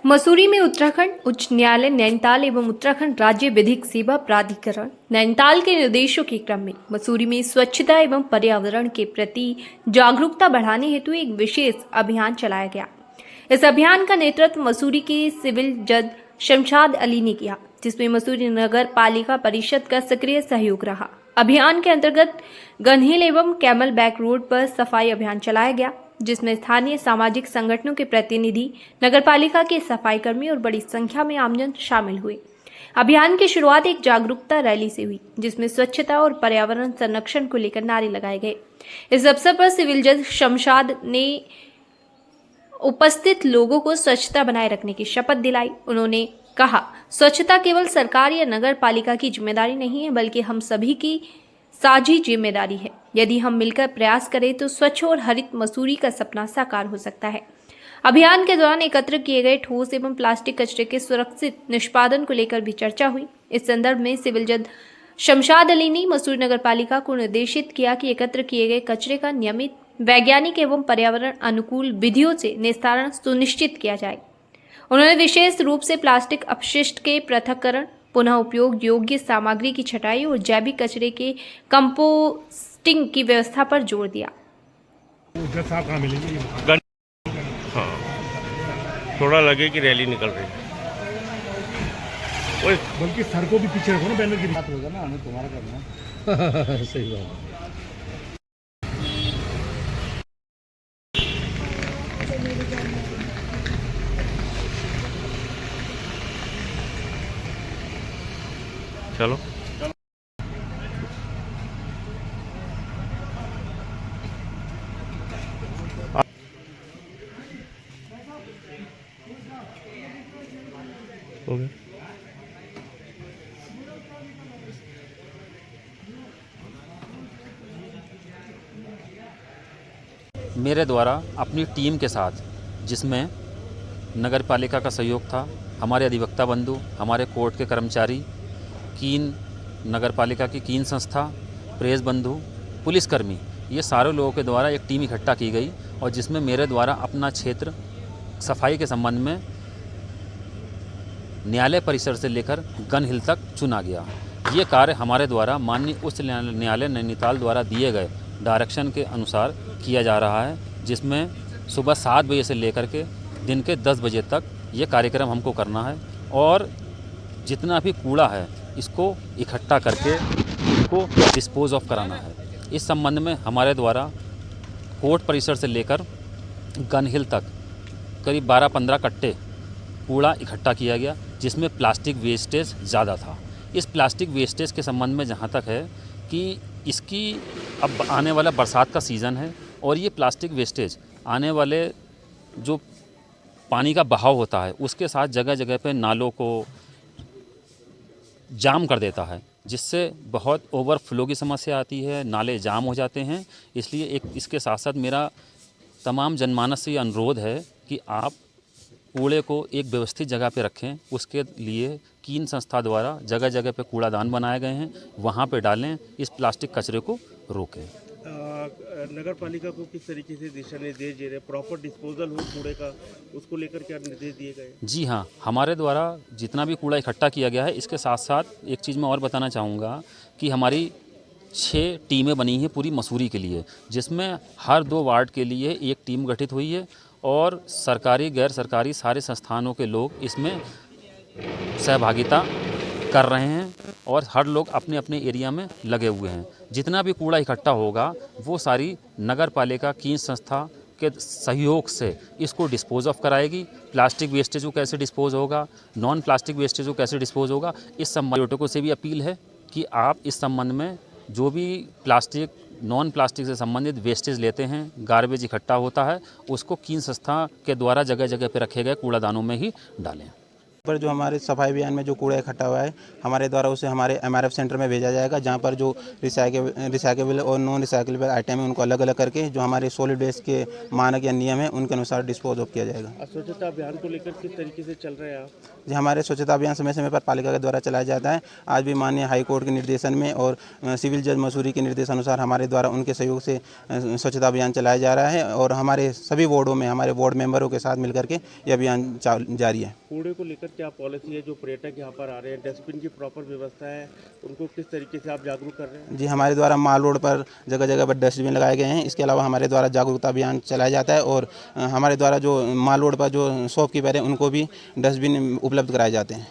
मसूरी में उत्तराखंड उच्च न्यायालय नैनीताल एवं उत्तराखंड राज्य विधिक सेवा प्राधिकरण नैनीताल के निर्देशों के क्रम में मसूरी में स्वच्छता एवं पर्यावरण के प्रति जागरूकता बढ़ाने हेतु एक विशेष अभियान चलाया गया। इस अभियान का नेतृत्व मसूरी के सिविल जज शमशाद अली ने किया, जिसमें मसूरी नगर पालिका परिषद का सक्रिय सहयोग रहा। अभियान के अंतर्गत गनहिल एवं कैमल बैक रोड पर सफाई अभियान चलाया गया, जिसमें स्थानीय सामाजिक संगठनों के प्रतिनिधि, नगरपालिका के सफाई कर्मी और बड़ी संख्या में आमजन शामिल हुए। अभियान की शुरुआत एक जागरूकता रैली से हुई, जिसमें स्वच्छता और पर्यावरण संरक्षण को लेकर नारे लगाए गए। इस अवसर पर सिविल जज शमशाद ने उपस्थित लोगों को स्वच्छता बनाए रखने की शपथ दिलाई। उन्होंने कहा, स्वच्छता केवल सरकार या नगर पालिका की जिम्मेदारी नहीं है, बल्कि हम सभी की साझी जिम्मेदारी है। यदि हम मिलकर प्रयास करें तो स्वच्छ और हरित मसूरी का सपना साकार हो सकता है। अभियान के दौरान एकत्र किए गए ठोस एवं प्लास्टिक कचरे के सुरक्षित निष्पादन को लेकर भी चर्चा हुई। इस संदर्भ में सिविल जज शमशाद अली ने मसूरी नगर पालिका को निर्देशित किया कि एकत्र किए गए कचरे का नियमित, वैज्ञानिक एवं पर्यावरण अनुकूल विधियों से निस्तारण सुनिश्चित किया जाए। उन्होंने विशेष रूप से प्लास्टिक अपशिष्ट के पृथक्करण, पुनः उपयोग योग्य सामग्री की छटाई और जैविक कचरे के कंपोस्टिंग की व्यवस्था पर जोर दिया। हाँ, थोड़ा लगे कि रैली निकल रही है। बल्कि सर को भी पीछे रखो ना, बैनर की बात होगा ना, हमें तुम्हारा करना है। सही बात है। चलो हो गया। मेरे द्वारा अपनी टीम के साथ, जिसमें नगर पालिका का सहयोग था, हमारे अधिवक्ता बंधु, हमारे कोर्ट के कर्मचारी, कीन नगर पालिका की कीन संस्था, प्रेस बंधु, पुलिसकर्मी, ये सारे लोगों के द्वारा एक टीम इकट्ठा की गई और जिसमें मेरे द्वारा अपना क्षेत्र सफाई के संबंध में न्यायालय परिसर से लेकर गन हिल तक चुना गया। ये कार्य हमारे द्वारा माननीय उच्च न्यायालय नैनीताल द्वारा दिए गए डायरेक्शन के अनुसार किया जा रहा है, जिसमें सुबह 7 बजे से लेकर के दिन के 10 बजे तक ये कार्यक्रम हमको करना है और जितना भी कूड़ा है इसको इकट्ठा करके इसको डिस्पोज ऑफ कराना है। इस संबंध में हमारे द्वारा कोर्ट परिसर से लेकर गन हिल तक करीब 12-15 कट्टे कूड़ा इकट्ठा किया गया, जिसमें प्लास्टिक वेस्टेज ज़्यादा था। इस प्लास्टिक वेस्टेज के संबंध में जहाँ तक है कि इसकी अब आने वाला बरसात का सीज़न है और ये प्लास्टिक वेस्टेज आने वाले जो पानी का बहाव होता है उसके साथ जगह जगह पे नालों को जाम कर देता है, जिससे बहुत ओवरफ्लो की समस्या आती है, नाले जाम हो जाते हैं। इसलिए एक इसके साथ साथ मेरा तमाम जनमानस से ये अनुरोध है कि आप कूड़े को एक व्यवस्थित जगह पे रखें। उसके लिए कीन संस्था द्वारा जगह जगह पे कूड़ादान बनाए गए हैं, वहाँ पे डालें, इस प्लास्टिक कचरे को रोकें। नगर पालिका को किस तरीके से दिशा निर्देश दे रहे, प्रॉपर डिस्पोजल हो कूड़े का, उसको लेकर क्या निर्देश दिए गए? जी हाँ, हमारे द्वारा जितना भी कूड़ा इकट्ठा किया गया है, इसके साथ साथ एक चीज़ मैं और बताना चाहूँगा कि हमारी 6 टीमें बनी हैं पूरी मसूरी के लिए, जिसमें हर 2 वार्ड के लिए एक टीम गठित हुई है और सरकारी गैर सरकारी सारे संस्थानों के लोग इसमें सहभागिता कर रहे हैं और हर लोग अपने अपने एरिया में लगे हुए हैं। जितना भी कूड़ा इकट्ठा होगा वो सारी नगर पालिका की संस्था के सहयोग से इसको डिस्पोज ऑफ कराएगी। प्लास्टिक वेस्टेज को कैसे डिस्पोज होगा, नॉन प्लास्टिक वेस्टेज को कैसे डिस्पोज होगा, इस संबंध पर्यटकों से भी अपील है कि आप इस संबंध में जो भी प्लास्टिक, नॉन प्लास्टिक से संबंधित वेस्टेज लेते हैं, गार्बेज इकट्ठा होता है, उसको कीन संस्था के द्वारा जगह जगह पर रखे गए कूड़ादानों में ही डालें। पर जो हमारे सफाई अभियान में जो कूड़ा इकट्ठा हुआ है हमारे द्वारा उसे हमारे MRF सेंटर में भेजा जाएगा, जहां पर जो रिसाइकेबल और नॉन रिसाइकेबल आइटम है उनको अलग अलग करके जो हमारे सॉलिड वेस्ट के मानक या नियम है उनके अनुसार डिस्पोज ऑफ किया जाएगा। स्वच्छता अभियान को लेकर किस तरीके से चल रहे हैं आप? जी, हमारे स्वच्छता अभियान समय समय पर पालिका के द्वारा चलाया जाता है। आज भी माननीय हाईकोर्ट के निर्देशन में और सिविल जज मसूरी के निर्देशानुसार हमारे द्वारा उनके सहयोग से स्वच्छता अभियान चलाया जा रहा है और हमारे सभी वार्डों में हमारे वार्ड मेंबरों के साथ मिलकर के ये अभियान जारी है। कूड़े को लेकर क्या पॉलिसी है? जो पर्यटक यहाँ पर आ रहे हैं, डस्टबिन की प्रॉपर व्यवस्था है, उनको किस तरीके से आप जागरूक कर रहे हैं? जी, हमारे द्वारा माल रोड पर जगह जगह पर डस्टबिन लगाए गए हैं। इसके अलावा हमारे द्वारा जागरूकता अभियान चलाया जाता है और हमारे द्वारा जो माल रोड पर जो शॉपकीपर है उनको भी डस्टबिन उपलब्ध कराए जाते हैं।